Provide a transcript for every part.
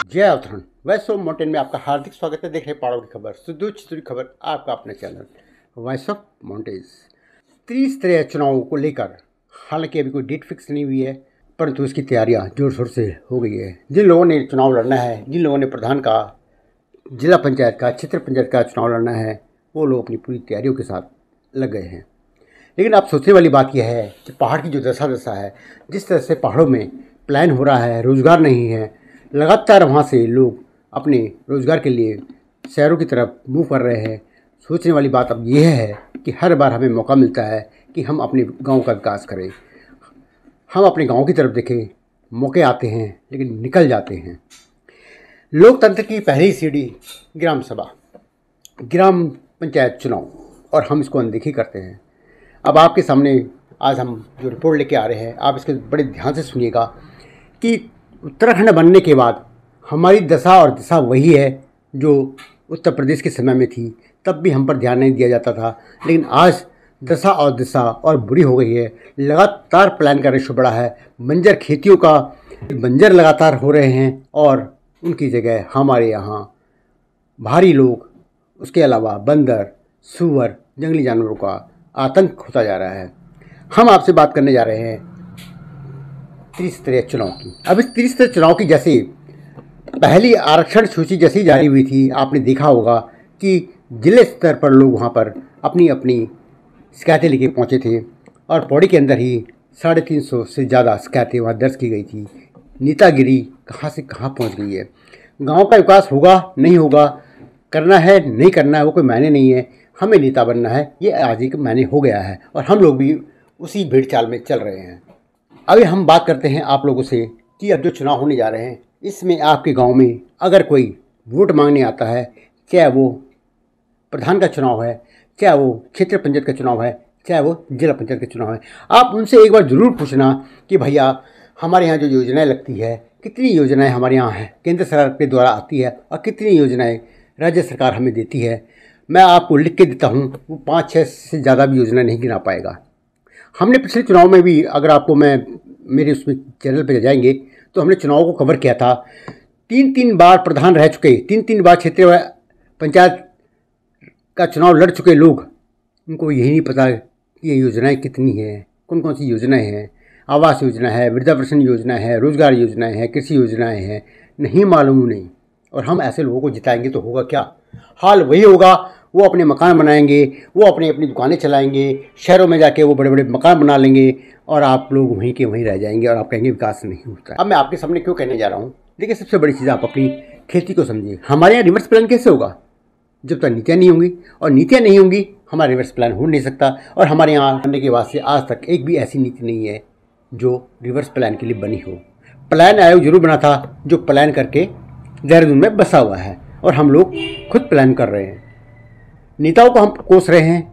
जय Uttarakhand. Voice of mountain में आपका हार्दिक स्वागत है। देख रहे पहाड़ों की खबर, सुदूर चितूरी खबर, आपका अपना चैनल वॉइस ऑफ माउंटेन्स। त्रिस्तरीय चुनावों को लेकर हालांकि अभी कोई डेट फिक्स नहीं हुई है, परंतु इसकी तैयारियां जोर शोर से हो गई है। जिन लोगों ने चुनाव लड़ना है, जिन लोगों ने प्रधान का, जिला पंचायत का, क्षेत्र पंचायत का चुनाव लड़ना है, वो लोग अपनी पूरी तैयारियों के साथ लग गए हैं। लेकिन आप सोचने वाली बात यह है कि पहाड़ की जो दशा है, जिस तरह से पहाड़ों में प्लान हो रहा है, रोज़गार नहीं है, लगातार वहाँ से लोग अपने रोज़गार के लिए शहरों की तरफ मूव कर रहे हैं। सोचने वाली बात अब यह है कि हर बार हमें मौका मिलता है कि हम अपने गांव का विकास करें, हम अपने गांव की तरफ देखें। मौके आते हैं लेकिन निकल जाते हैं। लोकतंत्र की पहली सीढ़ी ग्राम सभा, ग्राम पंचायत चुनाव, और हम इसको अनदेखी करते हैं। अब आपके सामने आज हम जो रिपोर्ट लेके आ रहे हैं, आप इसके बड़े ध्यान से सुनिएगा कि उत्तराखंड बनने के बाद हमारी दशा और दिशा वही है जो उत्तर प्रदेश के समय में थी। तब भी हम पर ध्यान नहीं दिया जाता था, लेकिन आज दशा और दिशा और बुरी हो गई है। लगातार प्लान का रेशो बढ़ा है, बंजर खेतियों का बंजर लगातार हो रहे हैं और उनकी जगह हमारे यहाँ भारी लोग, उसके अलावा बंदर, सूअर, जंगली जानवरों का आतंक होता जा रहा है। हम आपसे बात करने जा रहे हैं त्रिस्तरीय चुनाव की। अब इस त्रिस्तरीय चुनाव की जैसे पहली आरक्षण सूची जैसी जारी हुई थी, आपने देखा होगा कि जिले स्तर पर लोग वहाँ पर अपनी अपनी शिकायतें लेके पहुँचे थे और पौड़ी के अंदर ही 350 से ज़्यादा शिकायतें वहाँ दर्ज की गई थी। नेतागिरी कहाँ से कहाँ पहुँच गई है। गांव का विकास होगा नहीं होगा, करना है नहीं करना है, वो कोई मायने नहीं है। हमें नेता बनना है, ये आज एक मायने हो गया है और हम लोग भी उसी भीड़ चाल में चल रहे हैं। अभी हम बात करते हैं आप लोगों से कि अब जो चुनाव होने जा रहे हैं, इसमें आपके गांव में अगर कोई वोट मांगने आता है, चाहे वो प्रधान का चुनाव है, चाहे वो क्षेत्र पंचायत का चुनाव है, चाहे वो जिला पंचायत का चुनाव है, आप उनसे एक बार ज़रूर पूछना कि भैया हमारे यहाँ जो योजनाएं लगती है, कितनी योजनाएं हमारे यहाँ हैं, केंद्र सरकार के द्वारा आती है और कितनी योजनाएं राज्य सरकार हमें देती है। मैं आपको लिख के देता हूँ, वो 5-6 से ज़्यादा भी योजना नहीं गिना पाएगा। हमने पिछले चुनाव में भी, अगर आपको मैं मेरे उसमें चैनल पर जाएंगे तो हमने चुनाव को कवर किया था। 3-3 बार प्रधान रह चुके, 3-3 बार क्षेत्रीय पंचायत का चुनाव लड़ चुके लोग, उनको यही नहीं पता कि ये योजनाएं कितनी हैं, कौन कौन सी योजनाएं हैं। आवास योजना है, वृद्धा पेंशन योजना है, रोजगार योजनाएं हैं, कृषि योजनाएं हैं, नहीं मालूम नहीं। और हम ऐसे लोगों को जिताएंगे तो होगा क्या? हाल वही होगा, वो अपने मकान बनाएंगे, वो अपनी अपनी दुकानें चलाएंगे, शहरों में जाके वो बड़े बड़े मकान बना लेंगे और आप लोग वहीं के वहीं रह जाएंगे और आप कहेंगे विकास नहीं होता है। अब मैं आपके सामने क्यों कहने जा रहा हूँ, देखिए सबसे बड़ी चीज़ आप अपनी खेती को समझिए। हमारे यहाँ रिवर्स प्लान कैसे होगा? जब तक नीतियाँ नहीं होंगी, और नीतियाँ नहीं होंगी हमारा रिवर्स प्लान हो नहीं सकता। और हमारे यहाँ आने के बाद से आज तक एक भी ऐसी नीति नहीं है जो रिवर्स प्लान के लिए बनी हो। प्लान आयोग जरूर बना था जो प्लान करके देहरादून में बसा हुआ है, और हम लोग खुद प्लान कर रहे हैं। नेताओं को हम कोस रहे हैं,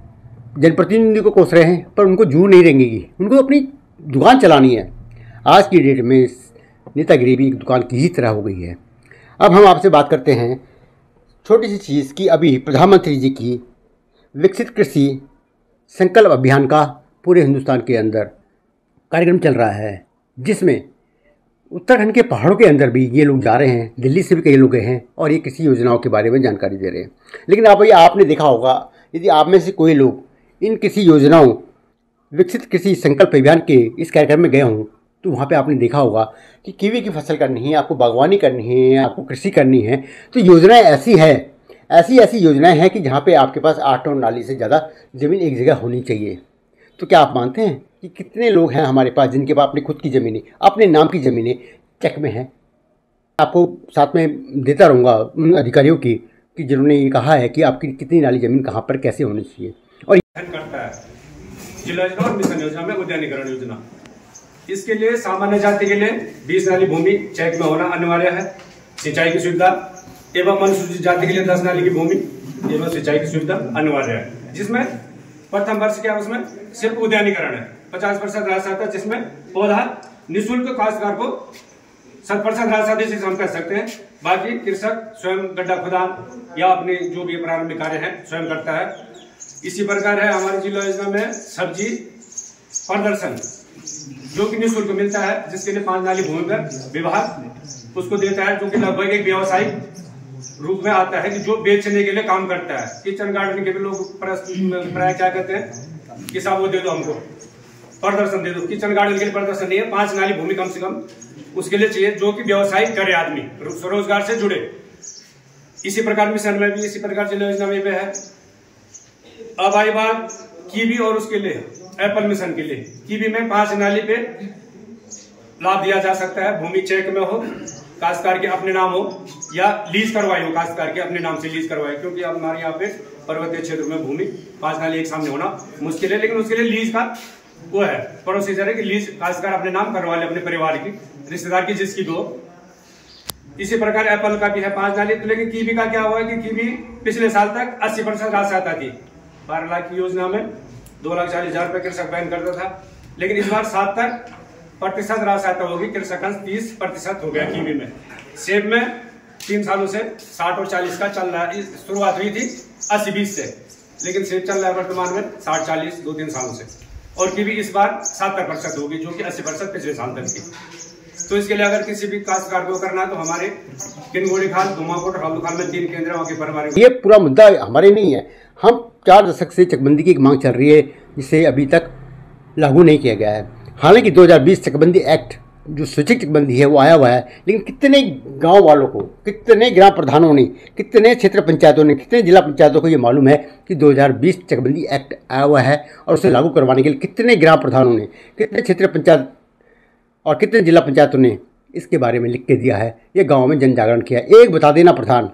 जनप्रतिनिधि को कोस रहे हैं, पर उनको जू नहीं रेंगेगी, उनको अपनी दुकान चलानी है। आज की डेट में नेतागिरी भी एक दुकान की ही तरह हो गई है। अब हम आपसे बात करते हैं छोटी सी चीज़ की। अभी प्रधानमंत्री जी की विकसित कृषि संकल्प अभियान का पूरे हिंदुस्तान के अंदर कार्यक्रम चल रहा है, जिसमें उत्तराखंड के पहाड़ों के अंदर भी ये लोग जा रहे हैं। दिल्ली से भी कई लोग गए हैं और ये कृषि योजनाओं के बारे में जानकारी दे रहे हैं। लेकिन आपने देखा होगा, यदि आप में से कोई लोग इन कृषि योजनाओं, विकसित कृषि संकल्प अभियान के इस कार्यक्रम में गए हों, तो वहाँ पे आपने देखा होगा कि कीवी की फसल करनी है, आपको बागवानी करनी है, आपको कृषि करनी है, तो योजनाएँ ऐसी है, ऐसी योजनाएँ हैं कि जहाँ पे आपके पास 8 नाली से ज़्यादा ज़मीन एक जगह होनी चाहिए। तो क्या आप मानते हैं कि कितने लोग हैं हमारे पास जिनके पास अपनी खुद की ज़मीनें, अपने नाम की ज़मीनें चेक में हैं? आपको साथ में देता रहूँगा उन अधिकारियों की कि जिन्होंने ये कहा है कि आपकी कितनी नाली ज़मीन कहाँ पर कैसे होनी चाहिए। और करता है जिला योजना और मिशन योजना में उद्यानीकरण योजना, इसके लिए सामान्य जाति के लिए 20 नाली भूमि चेक में होना अनिवार्य है। सिंचाई की सुविधा एवं अनुसूचित जाति के लिए 10 नाली की भूमि एवं सिंचाई की सुविधा अनिवार्य है, जिसमें प्रथम वर्ष क्या उसमें सिर्फ उद्यानीकरण है। 50% राशि आता है, जिसमें पौधा निःशुल्क काश्तकार को 100% राशि से हम कर सकते हैं। बाकी कृषक स्वयं गड्ढा खुदान या अपने जो भी प्रारंभिक कार्य है स्वयं करता है। इसी प्रकार है हमारी जिला योजना में सब्जी प्रदर्शन जो कि निःशुल्क मिलता है, जिसके लिए 5 नाली भूमि पर विभाग उसको देता है, जो कि लगभग एक व्यावसायिक रूप में आता है कि जो बेचने के लिए काम करता है। किचन गार्डन के भी लोग प्राय क्या कहते हैं कि साहब वो दे दो, हमको प्रदर्शन दे दो। किचन गार्डन के लिए प्रदर्शन नहीं है, 5 नाली भूमि कम से कम उसके लिए चाहिए, जो कि व्यवसाय करे आदमी, स्वरोजगार से जुड़े। इसी प्रकार मिशन में भी इसी प्रकार की योजना में भी है। अब आई बात कीवी और उसके लिए एप्पल मिशन के लिए। कीवी में 5 नाली पे लाभ दिया जा सकता है, भूमि चेक में हो, काश्तकार के अपने नाम हो या लीज करवाई हो, काश्तकार के अपने नाम से लीज करवाई, क्योंकि अब हमारे यहाँ पे पर्वतीय क्षेत्र में भूमि 5 नाली एक सामने होना मुश्किल है, लेकिन उसके लिए लीज का वो है प्रोसीजर है कि लीज काश्तकार अपने नाम करवा ले, अपने परिवार की, रिश्तेदार की, जिसकी दो। इसी प्रकार एप्पल का भी है 5 नाली। तो लेकिन कीवी का क्या हुआ कि कीवी पिछले साल तक 80% राशि आता थी। 12 लाख की योजना में 2,40,000 रुपए कृषक बैंक करता था, लेकिन इस बार 70% राशि आता होगी, कृषक अंश 30% हो गया कीवी में। सेब में 3 सालों से 60 और 40 का चल रहा है। शुरुआत हुई थी 80-20 से, लेकिन सेब चल रहा है वर्तमान में 60-40 2-3 सालों से। और कीवी इस बार 70% होगी, जो कि 80% पिछले साल तक थी। तो इसके लिए अगर किसी भी काश्तकार को करना है तो हमारे किनगोड़ी खाल, धुमाकोट, हल्दूखाल में 3 केंद्र वहाँ के परिवार। ये पूरा मुद्दा हमारे नहीं है। हम 4 दशक से चकबंदी की एक मांग चल रही है, जिसे अभी तक लागू नहीं किया गया है। हालांकि 2020 चकबंदी एक्ट जो स्वैच्छिक चकबंदी है वो आया हुआ है, लेकिन कितने गांव वालों को, कितने ग्राम प्रधानों ने, कितने क्षेत्र पंचायतों ने, कितने जिला पंचायतों को ये मालूम है कि 2020 चकबंदी एक्ट आया हुआ है और उसे लागू करवाने के लिए कितने ग्राम प्रधानों ने, कितने क्षेत्र पंचायत और कितने जिला पंचायतों ने इसके बारे में लिख के दिया है, ये गाँव में जन जागरण किया है। एक बता देना प्रधान,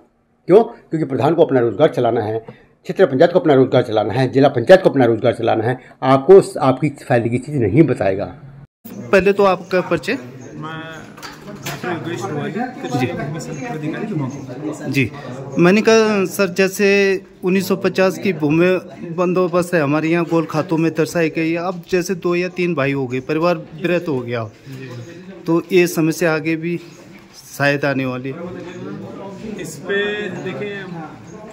क्यों? क्योंकि प्रधान को अपना रोजगार चलाना है, क्षेत्र पंचायत को अपना रोजगार चलाना है, जिला पंचायत को अपना रोजगार चलाना है। आपको आपकी फायदे की चीज़ नहीं बताएगा। पहले तो आपका परिचय। जी, मैंने कहा सर, जैसे 1950 की भूमि बंदोबस्त है हमारे यहाँ गोल खातों में दर्शाई गई है। अब जैसे 2 या 3 भाई हो गए, परिवार वृहत हो गया, तो ये समस्या आगे भी शायद आने वाली। इस पे देखिए,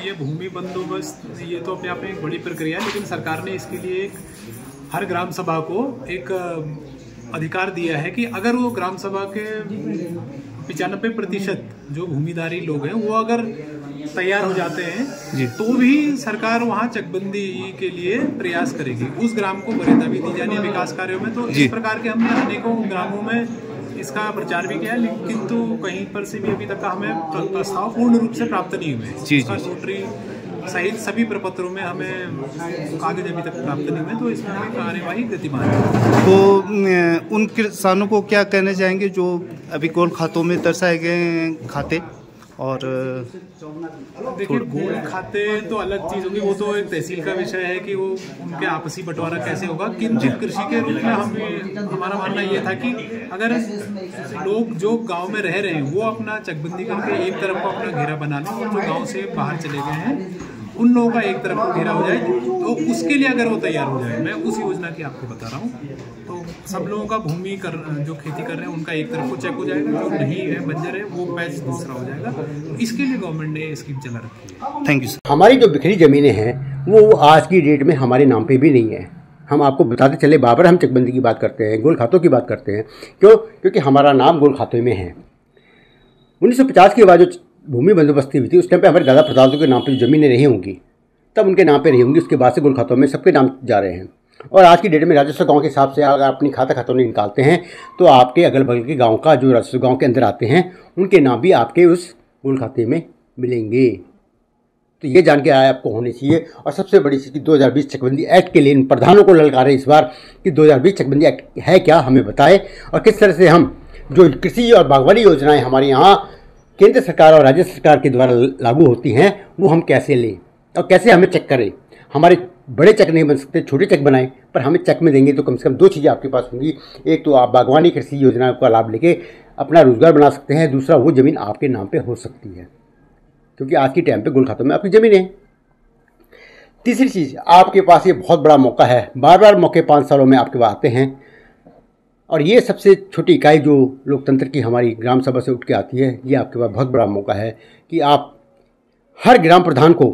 ये भूमि बंदोबस्त ये तो अपने आप में एक बड़ी प्रक्रिया है, लेकिन सरकार ने इसके लिए हर ग्राम सभा को एक अधिकार दिया है कि अगर वो ग्राम सभा के 95% जो भूमिधारी लोग हैं वो अगर तैयार हो जाते हैं तो भी सरकार वहाँ चकबंदी के लिए प्रयास करेगी। उस ग्राम को वरीयता भी दी जानी है विकास कार्यों में। तो इस प्रकार के हमने अनेकों ग्रामों में इसका प्रचार भी किया है, लेकिन तो कहीं पर से भी अभी तक हमें प्रस्ताव पूर्ण रूप से प्राप्त नहीं हुए। नोटरी सहित सभी प्रपत्रों में हमें कागज अभी तक प्राप्त नहीं हुए, तो इसमें हमें कार्यवाही गतिमान है। तो उन किसानों को क्या कहना चाहेंगे जो अभी गोल खातों में दर्शाए गए खाते? और देखिए, गोल खाते तो अलग चीज होगी, वो तो एक तहसील का विषय है कि वो उनके आपसी बंटवारा कैसे होगा। किंतु कृषि के रूप में हमारा मानना ये था कि अगर लोग जो गांव में रह रहे हैं वो अपना चकबंदी करके एक तरफ को अपना घेरा बना लें, और जो गांव से बाहर चले गए हैं उन लोगों का एक तरफ को घेरा हो जाए, तो उसके लिए अगर वो तैयार हो जाए, मैं उस योजना की आपको बता रहा हूँ, तो सब लोगों का भूमि जो खेती कर रहे हैं उनका एक तरफ को चेक हो जाएगा, जो नहीं है बंजर है वो पैच दूसरा हो जाएगा। तो इसके लिए गवर्नमेंट ने स्कीम चला रखी है। Thank you sir. हमारी जो बिखरी ज़मीनें हैं वो आज की डेट में हमारे नाम पे भी नहीं है। हम आपको बताते चले, बाबर हम चकबंदी की बात करते हैं, गोल खातों की बात करते हैं, क्यों? क्योंकि हमारा नाम गोल खातों में है। 1950 के बाद जो भूमि बंदोबस्ती हुई थी उस टाइम पे हमारे दादा प्रदादों के नाम पे जो ज़मीनें रही होंगी तब उनके नाम पे रही होंगी। उसके बाद से गोल खातों में सबके नाम जा रहे हैं। और आज की डेट में राजस्व गांव के हिसाब से अगर अपनी खाता खतौनी निकालते हैं तो आपके अगल बगल के गांव का जो राजस्व गांव के अंदर आते हैं उनके नाम भी आपके उस गोल खाते में मिलेंगे। तो ये जान के आया आपको होनी चाहिए। और सबसे बड़ी चीज़ कि 2020 चकबंदी एक्ट के लिए इन प्रधानों को ललकारें इस बार कि 2020 चकबंदी एक्ट है क्या, हमें बताए, और किस तरह से हम जो कृषि और बागवानी योजनाएँ हमारे यहाँ केंद्र सरकार और राज्य सरकार के द्वारा लागू होती हैं वो हम कैसे लें और कैसे हमें चेक करें। हमारे बड़े चेक नहीं बन सकते, छोटे चेक बनाएं, पर हमें चेक में देंगे तो कम से कम 2 चीज़ें आपके पास होंगी। एक तो आप बागवानी कृषि योजना का लाभ लेके अपना रोजगार बना सकते हैं, दूसरा वो ज़मीन आपके नाम पे हो सकती है, क्योंकि आज की टाइम पे गोल खातों में आपकी ज़मीन है। तीसरी चीज़, आपके पास ये बहुत बड़ा मौका है, बार मौके 5 सालों में आपके पास आते हैं, और ये सबसे छोटी इकाई जो लोकतंत्र की हमारी ग्राम सभा से उठ के आती है, ये आपके पास बहुत बड़ा मौका है कि आप हर ग्राम प्रधान को,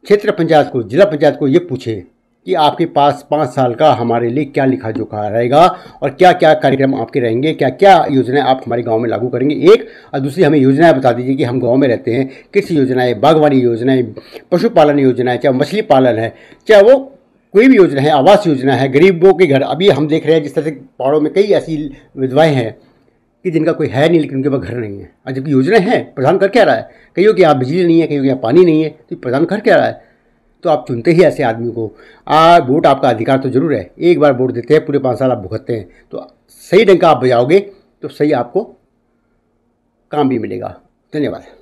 क्षेत्र पंचायत को, जिला पंचायत को ये पूछे कि आपके पास 5 साल का हमारे लिए क्या लिखा जोखा रहेगा और क्या क्या कार्यक्रम आपके रहेंगे, क्या क्या योजनाएं आप हमारे गांव में लागू करेंगे। एक और दूसरी हमें योजनाएं बता दीजिए कि हम गांव में रहते हैं, कृषि योजनाएं, बागवानी योजनाएं, पशुपालन योजनाएं, चाहे मछली पालन है, चाहे वो कोई भी योजना है, आवास योजना है, गरीबों के घर। अभी हम देख रहे हैं जिस तरह से पहाड़ों में कई ऐसी विधवाएँ हैं कि जिनका कोई है नहीं लेकिन उनके पास घर नहीं है, और जबकि योजना है। प्रधान कर क्या रहा है? कईयों के यहाँ बिजली नहीं है, कईयों के यहाँ पानी नहीं है, तो प्रधान कर क्या रहा है? तो आप चुनते ही ऐसे आदमी को। वोट आपका अधिकार तो जरूर है, एक बार वोट देते हैं, पूरे 5 साल आप भुगतते हैं, तो सही ढंग का आप बजाओगे तो सही आपको काम भी मिलेगा। धन्यवाद।